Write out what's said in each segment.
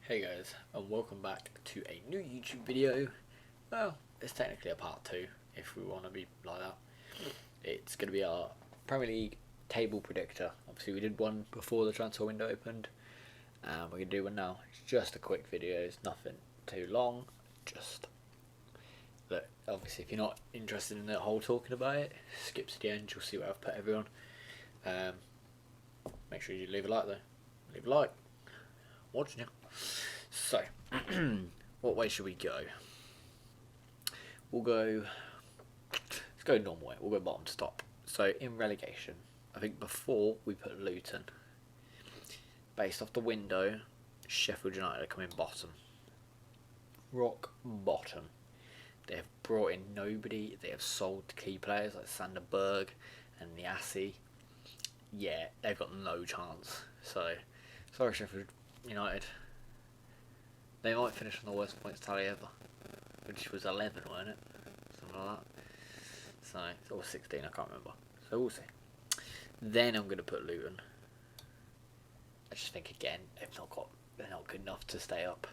Hey guys, and welcome back to a new YouTube video. Well, it's technically a part 2, if we want to be like that. It's going to be our Premier League table predictor. Obviously we did one before the transfer window opened, and we're going to do one now. It's just a quick video, it's nothing too long. Just, look, obviously if you're not interested in the whole talking about it, skip to the end, you'll see where I've put everyone. Make sure you leave a like though. Leave a like. Watching you. So, what way should we go? Let's go normal way. We'll go bottom to top. So, in relegation, I think before we put Luton, based off the window, Sheffield United are coming bottom. Rock bottom. They have brought in nobody. They have sold key players like Sander Berg and Niassi. Yeah, they've got no chance. So, sorry Sheffield United. They might finish on the worst points tally ever, which was 11, wasn't it? Something like that. So, or 16, I can't remember. So we'll see. Then I'm going to put Luton. I just think again they're not good enough to stay up.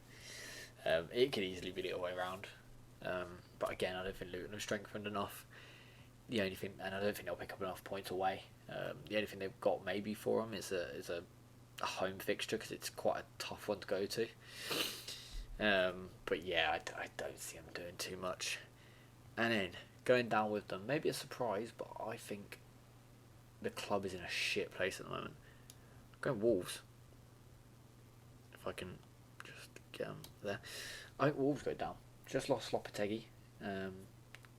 It could easily be the other way around. But again, I don't think Luton have strengthened enough. The only thing, and I don't think they'll pick up enough points away. The only thing they've got maybe for them is a home fixture because it's quite a tough one to go to. But yeah, I don't see them doing too much. And then going down with them, maybe a surprise, but I think the club is in a shit place at the moment. I'm going Wolves. If I can just get them there. I think Wolves go down. Just lost Lopetegui.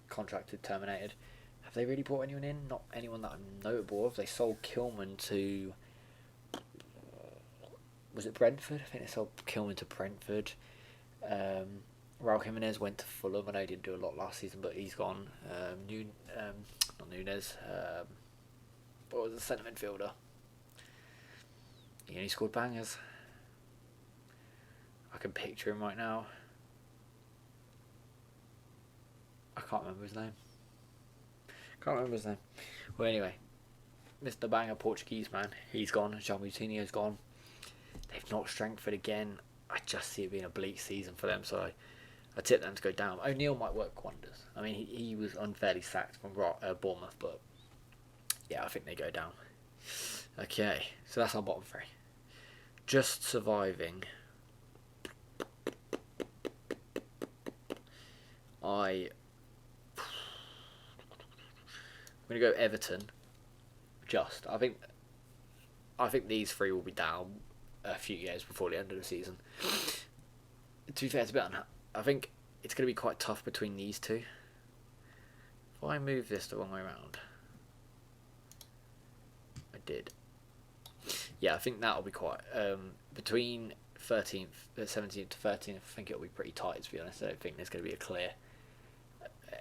Contracted, terminated. Have they really brought anyone in? Not anyone that I'm notable of. They sold Kilman to... was it Brentford? I think they sold Kilman to Brentford. Raul Jimenez went to Fulham. I know he didn't do a lot last season, but he's gone. Not Nunes. What was the centre midfielder? He only scored bangers. I can picture him right now. I can't remember his name. Well, anyway, Mr. Banger, Portuguese man, he's gone. João Moutinho's gone. They've not strengthened again. I just see it being a bleak season for them, so I tip them to go down. O'Neill might work wonders. I mean, he was unfairly sacked from Bournemouth, but yeah, I think they go down. Okay, so that's our bottom three. Just surviving. I'm going to go Everton. I think these three will be down a few years before the end of the season. To be fair, it's a bit I think it's going to be quite tough between these two. If I move this the wrong way around, I did. Yeah, I think that'll be quite between 17th to 13th. I think it'll be pretty tight, to be honest. I don't think there's going to be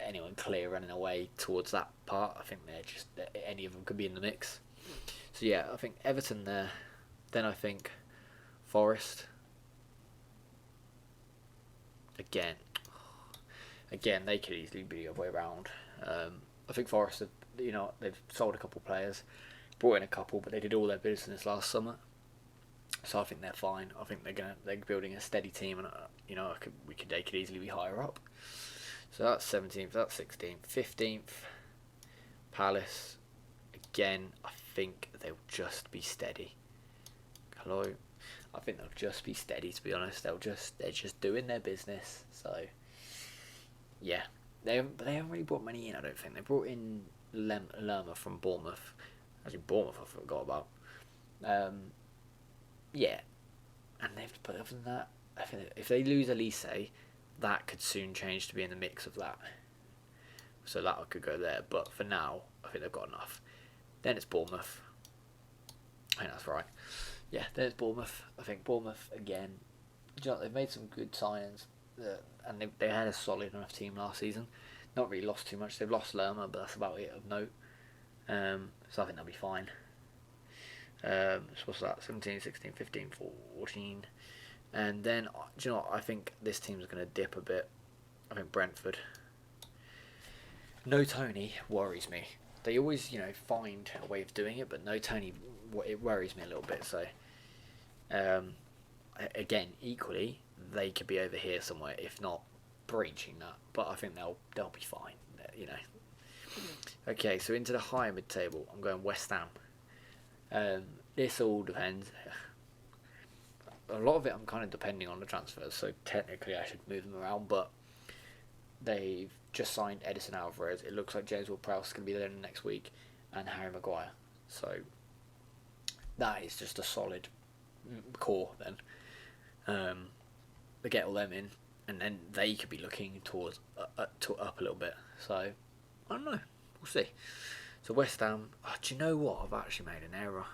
anyone clear running away towards that part. I think any of them could be in the mix. So yeah, I think Everton there. Then I think Forest. Again, they could easily be the other way around. I think Forest, they've sold a couple of players, brought in a couple, but they did all their business last summer. So I think they're fine. I think they're building a steady team, and they could easily be higher up. So that's 17th, that's 16th, 15th. Palace. Again, I think they'll just be steady. Hello. I think they'll just be steady, to be honest. They're just doing their business. So yeah, they haven't really brought many in. I don't think they brought in Lerma from Bournemouth. Actually, Bournemouth I forgot about. Yeah, but other than that, I think if they lose Elise, that could soon change to be in the mix of that. So that could go there. But for now, I think they've got enough. Then it's Bournemouth. I think that's right. Yeah, there's Bournemouth. I think Bournemouth again. They've made some good signings, and they had a solid enough team last season. Not really lost too much. They've lost Lerma, but that's about it of note. So I think they'll be fine. So what's that? 17, 16, 15, 14. And then, I think this team's going to dip a bit. I think Brentford. No Tony worries me. They always, find a way of doing it, but no Tony, it worries me a little bit. So, again, equally, they could be over here somewhere, if not breaching that. But I think they'll be fine. You know. Okay, so into the higher mid table, I'm going West Ham. This all depends. A lot of it I'm kind of depending on the transfers, so technically I should move them around, but they've just signed Edison Alvarez. It looks like James Ward-Prowse is going to be there next week, and Harry Maguire. So that is just a solid core then. They get all them in, and then they could be looking towards up a little bit. So I don't know. We'll see. So West Ham. Oh, do you know what? I've actually made an error.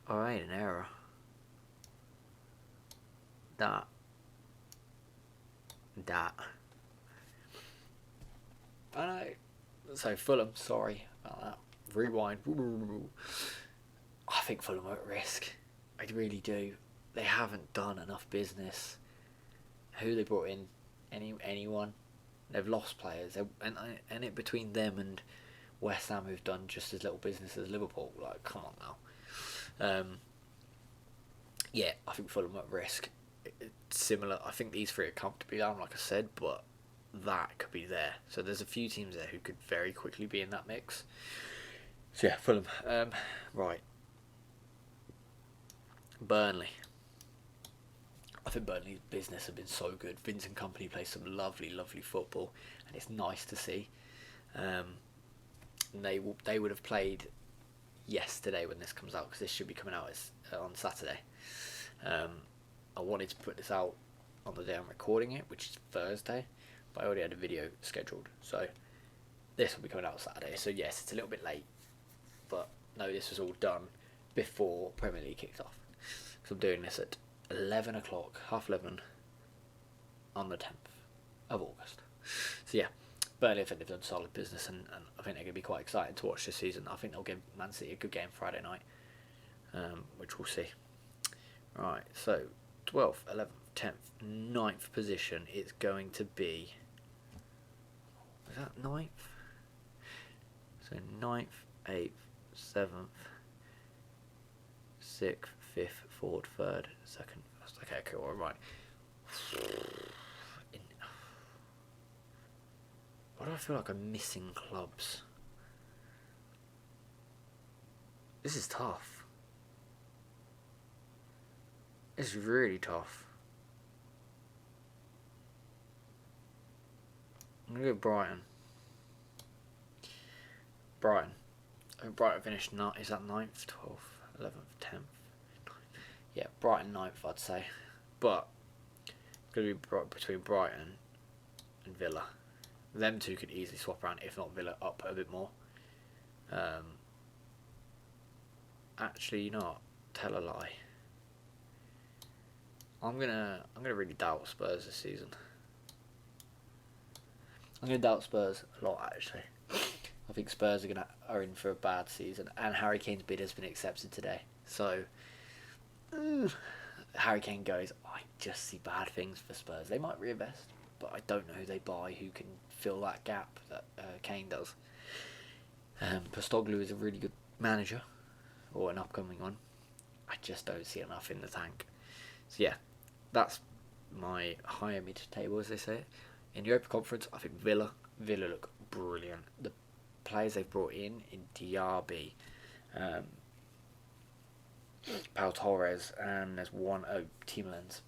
I made an error. That. I know. So Fulham, sorry about that. Rewind. I think Fulham are at risk. I really do. They haven't done enough business. Who they brought in? Anyone? They've lost players. And it between them and West Ham, who've done just as little business as Liverpool. Like, come on now. Yeah, I think Fulham are at risk. It's similar. I think these three are comfortably down, like I said, but that could be there. So there's a few teams there who could very quickly be in that mix. So yeah, Fulham. Right. Burnley. I think Burnley's business has been so good. Vincent Kompany plays some lovely, lovely football, and it's nice to see. They would have played yesterday when this comes out, because this should be coming out on Saturday. I wanted to put this out on the day I'm recording it, which is Thursday, but I already had a video scheduled, so this will be coming out Saturday. So yes, it's a little bit late, but no, this was all done before Premier League kicked off. So I'm doing this at 11 o'clock, half 11, on the 10th of August. So yeah, Burnley, I think they've done solid business, and I think they're going to be quite exciting to watch this season. I think they'll give Man City a good game Friday night, which we'll see. Right, so 12th, 11th, 10th, 9th position is going to be... Is that 9th? So 9th, 8th, 7th, 6th, 5th, 4th, 3rd, 2nd, 1st. Okay, cool, alright. Why do I feel like I'm missing clubs? This is tough. It's really tough. I'm going to go Brighton. Brighton. Brighton finished, is that 9th, 12th, 11th, 10th? 9th. Yeah, Brighton 9th, I'd say. But it's going to be between Brighton and Villa. Them two could easily swap around, if not Villa up a bit more. Actually, you know what? Tell a lie. I'm gonna really doubt Spurs this season. I'm gonna doubt Spurs a lot, actually. I think Spurs are in for a bad season, and Harry Kane's bid has been accepted today. So Harry Kane goes, I just see bad things for Spurs. They might reinvest, but I don't know who they buy who can fill that gap that Kane does. Postecoglou is a really good manager, or an upcoming one. I just don't see enough in the tank. So yeah, that's my higher mid-table, as they say. In the Europa Conference, I think Villa look brilliant. The players they've brought in Diaby, Pau Torres, and there's Tielemans.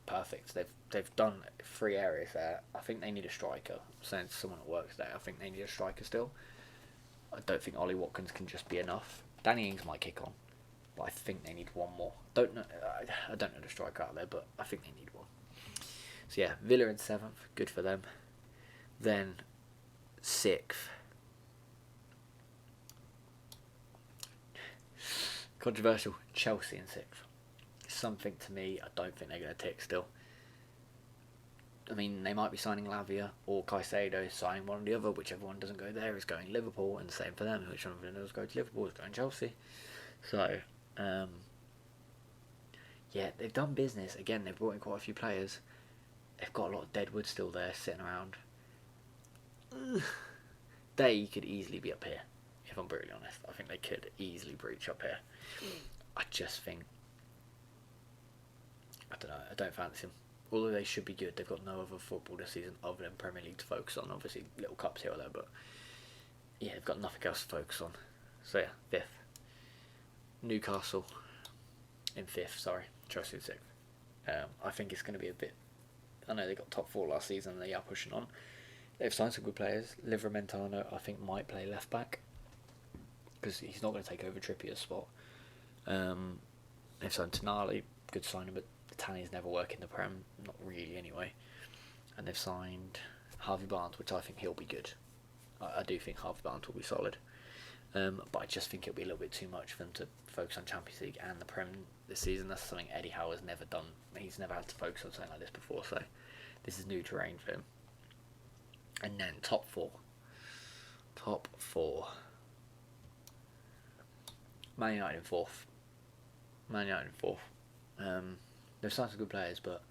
Perfect. They've done 3 areas there. I think they need a striker. I'm saying to someone that works there, I think they need a striker still. I don't think Ollie Watkins can just be enough. Danny Ings might kick on, but I think they need one more. I don't know the striker out there, but I think they need one. So yeah, Villa in 7th, good for them. Then 6th. Controversial, Chelsea in 6th. Something to me, I don't think they're going to tick still. I mean, they might be signing Lavia or Caicedo, signing one or the other. Whichever one doesn't go there is going Liverpool, and the same for them. Which one of them does go to Liverpool is going Chelsea. So, yeah, they've done business. Again, they've brought in quite a few players. They've got a lot of deadwood still there sitting around. They could easily be up here if I'm brutally honest. I think they could easily breach up here. I just think, I don't know, I don't fancy them. Although they should be good, they've got no other football this season other than Premier League to focus on. Obviously, little cups here or there, but yeah, they've got nothing else to focus on. So yeah, 5th. Newcastle in 5th, sorry. Chelsea in 6th. I think it's going to be a bit... I know they got top 4 last season and they are pushing on. They've signed some good players. Livramento, I think, might play left back because he's not going to take over Trippier's spot. They've signed Tonali, good signing, but Italians never work in the Prem, not really anyway. And they've signed Harvey Barnes, which I think he'll be good. I do think Harvey Barnes will be solid. But I just think it'll be a little bit too much for them to focus on Champions League and the Prem this season. That's something Eddie Howe has never done. He's never had to focus on something like this before, so this is new terrain for him. And then top 4. Top 4. Man United in 4th. Man United in 4th. They've signed some good players, but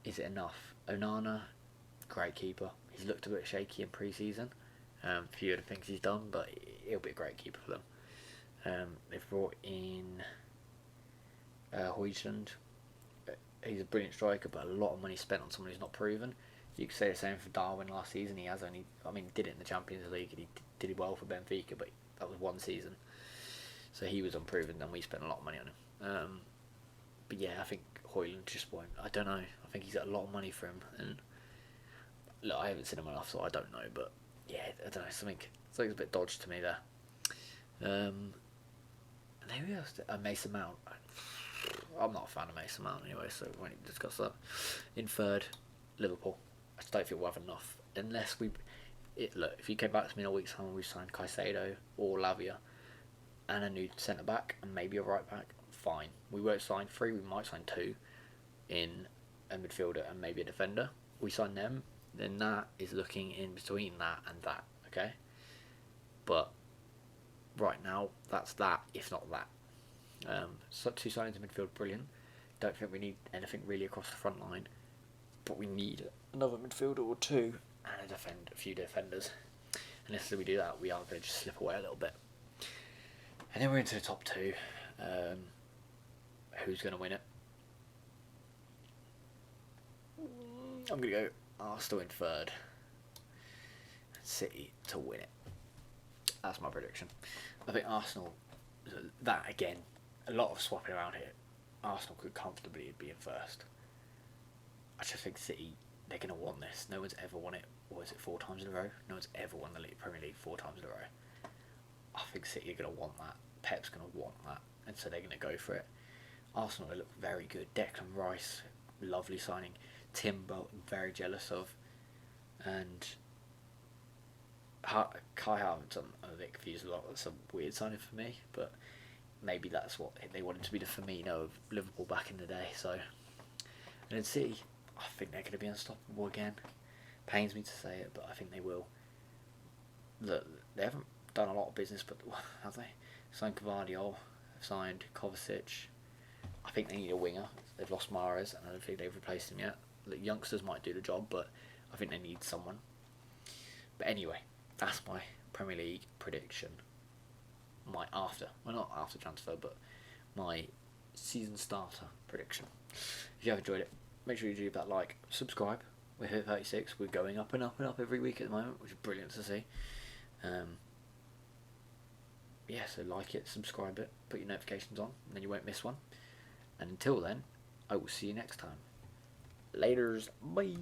is it enough? Onana, great keeper. He's looked a bit shaky in pre-season. A few of the things he's done, but he'll be a great keeper for them. They've brought in Højlund. He's a brilliant striker, but a lot of money spent on someone who's not proven. You could say the same for Darwin last season. He has only, did it in the Champions League and he did it well for Benfica, but that was one season. So he was unproven, and we spent a lot of money on him. But yeah, I think Højlund just won't. I don't know. I think he's got a lot of money for him, and look, I haven't seen him enough, so I don't know. But yeah, I don't know. Something's a bit dodged to me there. And who else? Mason Mount. I'm not a fan of Mason Mount anyway, so we won't discuss that. In 3rd, Liverpool. I just don't think we'll have enough unless we. Look, if you came back to me in a week's time, we've signed Caicedo or Lavia and a new centre back and maybe a right back. Fine. We won't sign 3. We might sign 2 in a midfielder and maybe a defender. We sign them, then that is looking in between that and that. Okay, but right now that's that, if not that. So 2 signings in midfield, brilliant. Don't think we need anything really across the front line, but we need another midfielder or 2 and a few defenders. Unless we do that, we are going to just slip away a little bit. And then we're into the top 2. Who's going to win it? I'm going to go Arsenal in 3rd. City to win it. That's my prediction. I think Arsenal, that again, a lot of swapping around here. Arsenal could comfortably be in 1st. I just think City, they're going to want this. No one's ever won it, or is it 4 times in a row? No one's ever won the Premier League 4 times in a row. I think City are going to want that. Pep's going to want that, and so they're going to go for it. Arsenal, they look very good. Declan Rice, lovely signing. Timber, very jealous of. And Kai Havertz, I'm a bit confused a lot. That's a weird signing for me, but maybe that's what they wanted to be, the Firmino of Liverpool back in the day. So, and then City, I think they're going to be unstoppable again. Pains me to say it, but I think they will. Look, they haven't done a lot of business, but have they? Signed Cavani, signed Kovacic. I think they need a winger. They've lost Mahrez, and I don't think they've replaced him yet. The youngsters might do the job, but I think they need someone. But anyway, that's my Premier League prediction. Not after transfer, but my season starter prediction. If you have enjoyed it, make sure you leave that like, subscribe. We're here at 36. We're going up and up and up every week at the moment, which is brilliant to see. So like it, subscribe it, put your notifications on, and then you won't miss one. And until then, I will see you next time. Laters, bye.